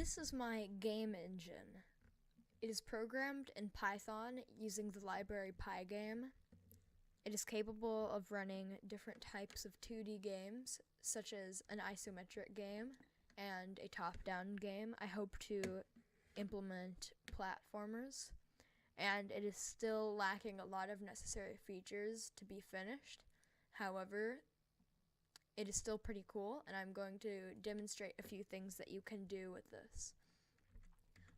This is my game engine. It is programmed in Python using the library Pygame. It is capable of running different types of 2D games, such as an isometric game and a top-down game. I hope to implement platformers, and it is still lacking a lot of necessary features to be finished. However, it is still pretty cool, and I'm going to demonstrate a few things that you can do with this.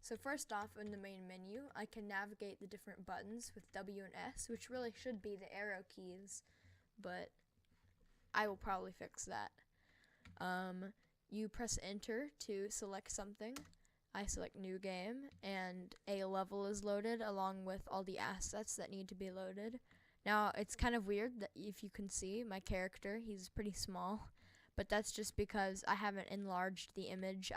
So first off, in the main menu, I can navigate the different buttons with W and S, which really should be the arrow keys, but I will probably fix that. You press enter to select something. I select new game, and a level is loaded along with all the assets that need to be loaded. Now, it's kind of weird that if you can see my character, he's pretty small, but that's just because I haven't enlarged the image.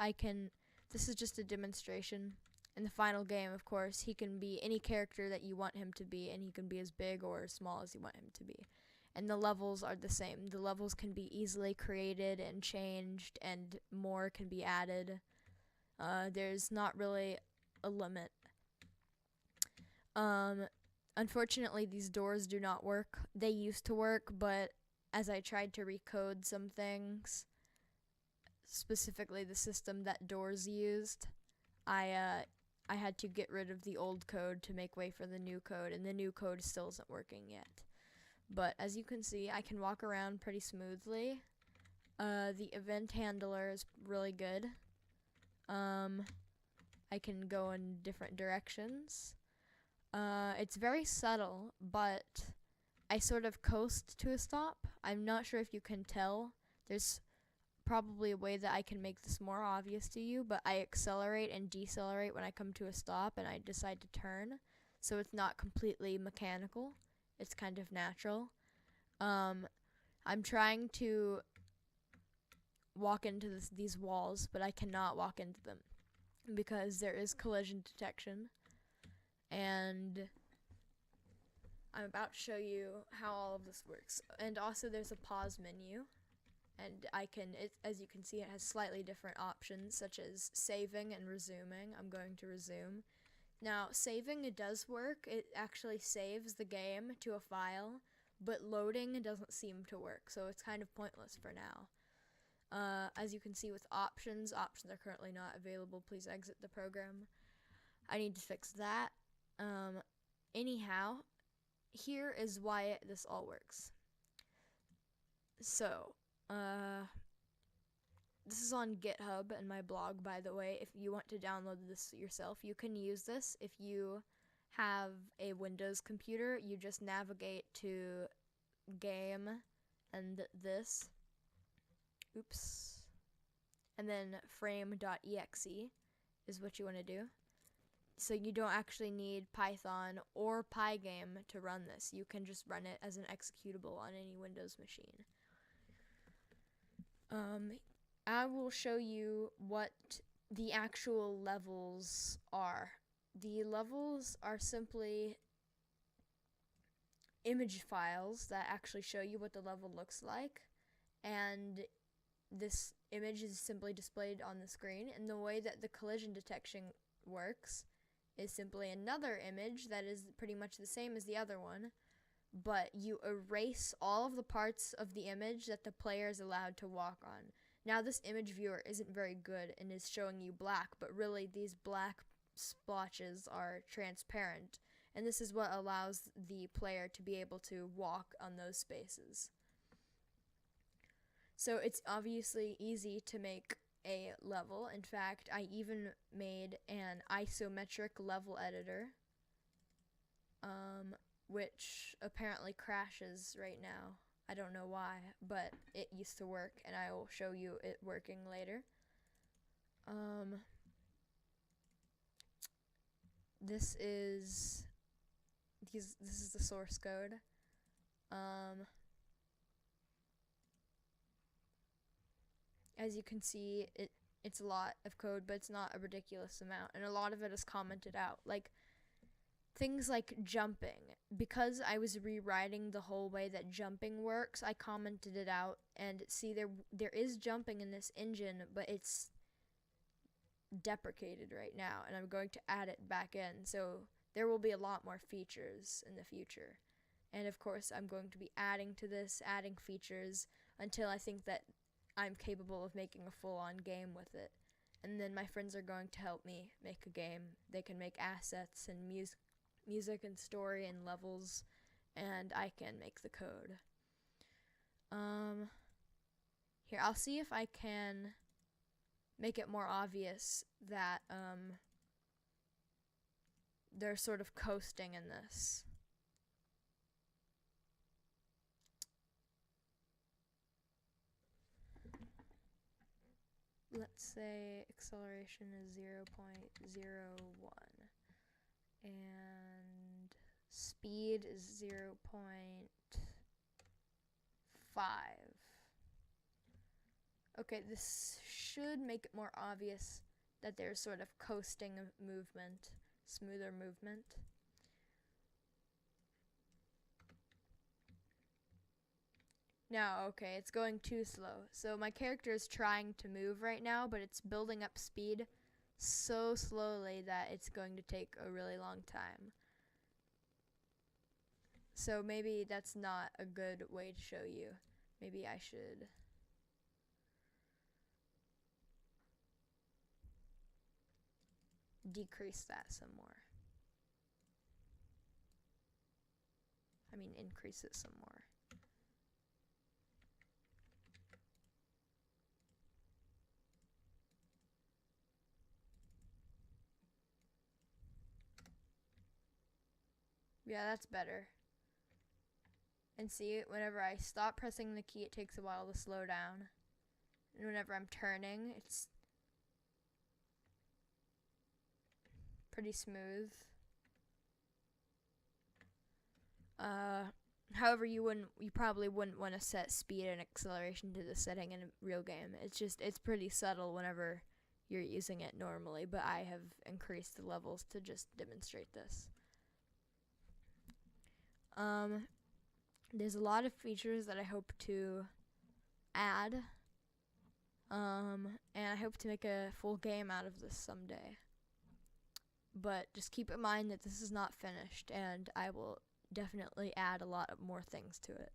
This is just a demonstration. In the final game, of course, he can be any character that you want him to be, and he can be as big or as small as you want him to be. And the levels are the same. The levels can be easily created and changed, and more can be added. There's not really a limit. Unfortunately, these doors do not work. They used to work, but as I tried to recode some things, specifically the system that doors used, I had to get rid of the old code to make way for the new code, and the new code still isn't working yet. But as you can see, I can walk around pretty smoothly. The event handler is really good. I can go in different directions. It's very subtle, but I sort of coast to a stop. I'm not sure if you can tell. There's probably a way that I can make this more obvious to you, but I accelerate and decelerate when I come to a stop and I decide to turn, so it's not completely mechanical. It's kind of natural. I'm trying to walk into these walls, but I cannot walk into them because there is collision detection, and I'm about to show you how all of this works. And also there's a pause menu, and as you can see, it has slightly different options, such as saving and resuming. I'm going to resume. Now, saving, it does work. It actually saves the game to a file, but loading doesn't seem to work, so it's kind of pointless for now. As you can see with options are currently not available. Please exit the program. I need to fix that. Anyhow, here is why this all works. So, this is on GitHub and my blog, by the way. If you want to download this yourself, you can use this. If you have a Windows computer, you just navigate to game and this. Oops. And then frame.exe is what you want to do. So you don't actually need Python or Pygame to run this. You can just run it as an executable on any Windows machine. I will show you what the actual levels are. The levels are simply image files that actually show you what the level looks like, and this image is simply displayed on the screen. And the way that the collision detection works is simply another image that is pretty much the same as the other one, but you erase all of the parts of the image that the player is allowed to walk on. Now, this image viewer isn't very good and is showing you black, but really these black splotches are transparent, and this is what allows the player to be able to walk on those spaces. So it's obviously easy to make a level. In fact, I even made an isometric level editor, which apparently crashes right now. I don't know why, but it used to work, and I will show you it working later. This is the source code. As you can see, it's a lot of code, but it's not a ridiculous amount, and a lot of it is commented out. Like things like jumping. Because I was rewriting the whole way that jumping works, I commented it out, and see, there is jumping in this engine, but it's deprecated right now, and I'm going to add it back in, so there will be a lot more features in the future. And of course, I'm going to be adding to this, adding features, until I think that I'm capable of making a full-on game with it. And then my friends are going to help me make a game. They can make assets and music and story and levels, and I can make the code. Here, I'll see if I can make it more obvious that they're sort of coasting in this. Let's say acceleration is 0.01 and speed is 0.5. Okay, this should make it more obvious that there's sort of coasting movement, smoother movement. Now, okay, it's going too slow. So my character is trying to move right now, but it's building up speed so slowly that it's going to take a really long time. So maybe that's not a good way to show you. Maybe I should decrease that some more. I mean, increase it some more. Yeah, that's better. And see, whenever I stop pressing the key, it takes a while to slow down. And whenever I'm turning, it's pretty smooth. However, you probably wouldn't want to set speed and acceleration to the setting in a real game. It's pretty subtle whenever you're using it normally, but I have increased the levels to just demonstrate this. There's a lot of features that I hope to add, and I hope to make a full game out of this someday. But just keep in mind that this is not finished, and I will definitely add a lot of more things to it.